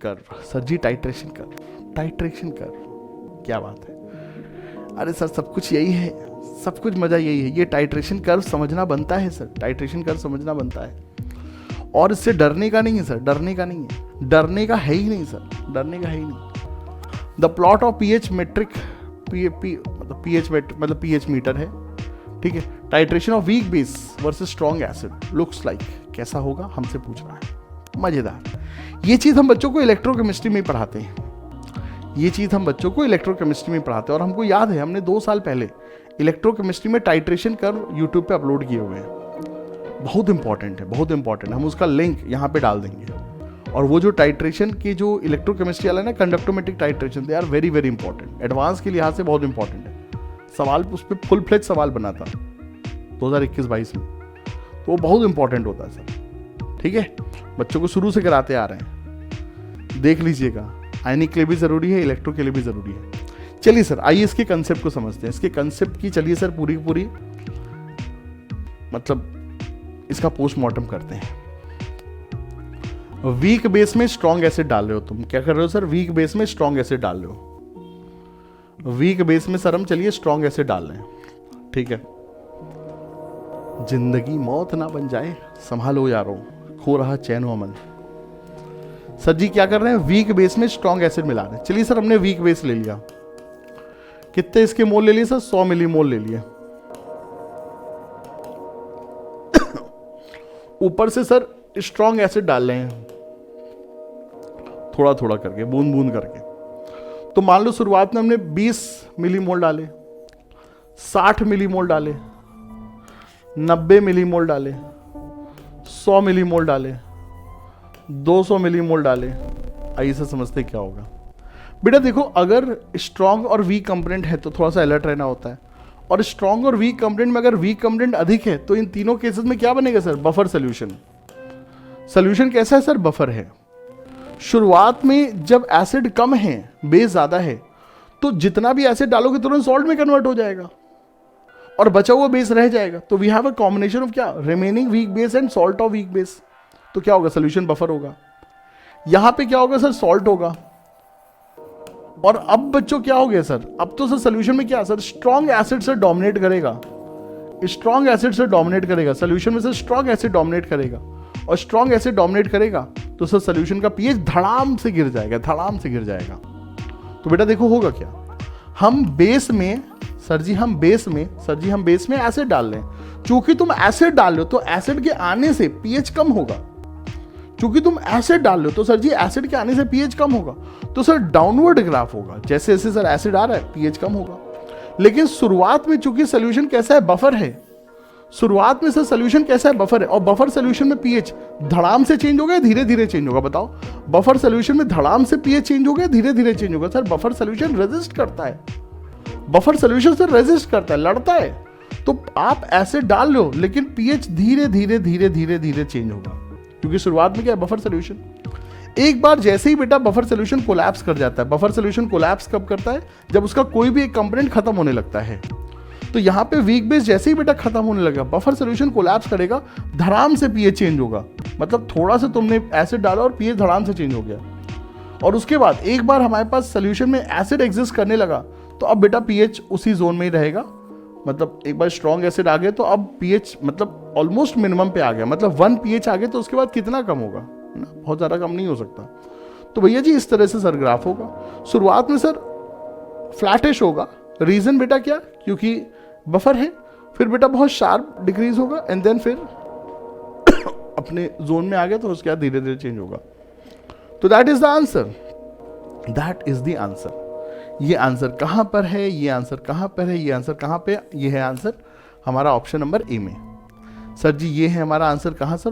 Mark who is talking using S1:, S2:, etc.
S1: Curve. Sir जी titration curve, titration curve, क्या बात है। अरे सर सब कुछ यही है, सब कुछ मजा यही है। ये टाइट्रेशन कर्व समझना बनता है सर, टाइट्रेशन कर्व समझना बनता है। और इससे डरने का नहीं है सर, डरने का नहीं है, डरने का है ही नहीं सर, डरने का है ही नहीं। The plot of pH metric, मतलब पीएच मीटर है, ठीक है। Titration of weak base versus strong acid looks like, कैसा होगा हमसे पूछ रहा है। मजेदार। ये चीज हम बच्चों को इलेक्ट्रोकेमिस्ट्री में ही पढ़ाते हैं, ये चीज हम बच्चों को इलेक्ट्रोकेमिस्ट्री में पढ़ाते हैं। और हमको याद है हमने 2 साल पहले इलेक्ट्रोकेमिस्ट्री में टाइट्रेशन कर्व यूट्यूब पे अपलोड किए हुए हैं। बहुत इंपॉर्टेंट है, बहुत इंपॉर्टेंट। हम उसका लिंक यहाँ पे डाल देंगे। और वो जो टाइट्रेशन की जो इलेक्ट्रोकेमिस्ट्री वाला है ना, conductometric titration, they are very very important. Advance के लिहाज से बहुत इंपॉर्टेंट है। सवाल उस पर फुल फ्लेज सवाल बना था 2021-22 में, तो वो बहुत इंपॉर्टेंट होता है सर, ठीक है। बच्चों को शुरू से कराते आ रहे हैं, देख लीजिएगा। आयनिक के लिए भी जरूरी है, इलेक्ट्रो के लिए भी जरूरी है। चलिए सर आइए इसके कंसेप्ट को समझते हैं। इसके कंसेप्ट की चलिए सर पूरी पूरी मतलब इसका पोस्टमार्टम करते हैं। वीक बेस में स्ट्रॉन्ग एसिड डाल रहे हो तुम, क्या कर रहे हो सर? वीक बेस में स्ट्रॉन्ग एसिड डाल रहे हो। वीक बेस में सर हम चलिए स्ट्रॉन्ग एसिड डाल रहे हैं, ठीक है। जिंदगी मौत ना बन जाए, संभालो यारो, खो रहा चैन व अमन। सर जी क्या कर रहे हैं? वीक बेस में स्ट्रॉन्ग एसिड मिला रहे हैं। चलिए सर हमने वीक बेस ले लिया, कितने इसके मोल ले लिए सर? 100 मिली मोल ले लिए। ऊपर से सर स्ट्रॉन्ग एसिड डाल रहे हैं थोड़ा थोड़ा करके, बूंद बूंद करके। तो मान लो शुरुआत में हमने 20 मिली मोल डाले, 60 मिली मोल डाले, 90 मिली मोल डाले, 100 मिली मोल डाले, 200 मिली मोल डाले। आइए से समझते क्या होगा। बेटा देखो, अगर स्ट्रॉन्ग और वीक कंपोनेंट है तो थोड़ा सा अलर्ट रहना होता है। और स्ट्रॉन्ग और वीक कंपोनेंट में अगर वीक कंपोनेंट अधिक है तो इन तीनों केसेस में क्या बनेगा सर? Buffer solution. सोल्यूशन कैसा है सर? बफर है। शुरुआत में जब एसिड कम है, बेस ज्यादा है, तो जितना भी एसिड डालोगे तुरंत सॉल्ट में कन्वर्ट हो जाएगा और बचा हुआ बेस रह जाएगा। तो we have a combination of क्या? Remaining weak base and salt of weak base. तो क्या होगा? सोल्यूशन बफर होगा। यहां पे क्या होगा सर? सॉल्ट होगा। और अब बच्चों क्या हो गया सर? अब तो सर सोल्यूशन में क्या सर? स्ट्रॉन्ग एसिड से डोमिनेट करेगा, स्ट्रॉन्ग एसिड से डोमिनेट करेगा। सोल्यूशन में सर स्ट्रॉन्ग एसिड डोमिनेट करेगा, और स्ट्रॉन्ग एसिड डोमिनेट करेगा तो सर सोल्यूशन का पीएच धड़ाम से गिर जाएगा, धड़ाम से गिर जाएगा। तो बेटा देखो होगा क्या, हम बेस में सर जी हम बेस में एसिड डाल रहे हैं। चूंकि तुम एसिड डाल रहे हो तो एसिड के आने से पीएच कम होगा। चूंकि तुम एसिड डाल रहे हो तो सर जी एसिड के आने से पीएच कम होगा। तो सर डाउनवर्ड ग्राफ होगा, जैसे जैसे सर एसिड आ रहा है पीएच कम होगा। लेकिन शुरुआत में चूंकि सोल्यूशन कैसा है? बफर है। शुरुआत में सर सोल्यूशन कैसा है? बफर है। और बफर सोल्यूशन में पीएच धड़ाम से चेंज होगा, धीरे धीरे चेंज होगा? बताओ, बफर सोल्यूशन में धड़ाम से पीएच चेंज होगा, धीरे धीरे चेंज होगा? सर बफर सोल्यूशन रेजिस्ट करता है, बफर सोल्यूशन से रेजिस्ट करता है, लड़ता है। तो आप एसिड डाल लो लेकिन पीएच धीरे धीरे धीरे धीरे धीरे चेंज होगा, क्योंकि शुरुआत में क्या है? Buffer solution. एक बार जैसे ही बेटा बफर सोल्यूशन कोलैप्स कर जाता है, बफर सोल्यूशन कोलैप्स कब करता है? जब उसका कोई भी एक कंपोनेंट खत्म होने लगता है। तो यहां पे वीक बेस जैसे ही बेटा खत्म होने लगा, बफर सोल्यूशन कोलैप्स करेगा, धड़ाम से पीएच चेंज होगा। मतलब थोड़ा सा तुमने एसिड डाला और पीएच धड़ाम से चेंज हो गया। और उसके बाद एक बार हमारे पास सोल्यूशन में एसिड एग्जिस्ट करने लगा तो अब बेटा पीएच उसी जोन में ही रहेगा। मतलब एक बार स्ट्रॉन्ग एसिड आ गए तो अब पीएच मतलब ऑलमोस्ट मिनिमम पे आ गया, मतलब 1 पीएच आ गए तो उसके बाद कितना कम होगा ना? बहुत ज़्यादा कम नहीं हो सकता। तो भैया जी इस तरह से सर ग्राफ होगा। शुरुआत में सर फ्लैटिश होगा। रीजन बेटा क्या? क्योंकि बफर है। फिर बेटा बहुत शार्प डिक्रीज होगा एंड देन फिर अपने जोन में आ गया तो उसके बाद धीरे धीरे चेंज होगा। तो that is the answer, that is the answer. ये आंसर कहां पर है? ये आंसर कहां पर है? ये आंसर कहां पे? ये है आंसर हमारा ऑप्शन नंबर ए में। सर जी ये है हमारा आंसर कहां सर?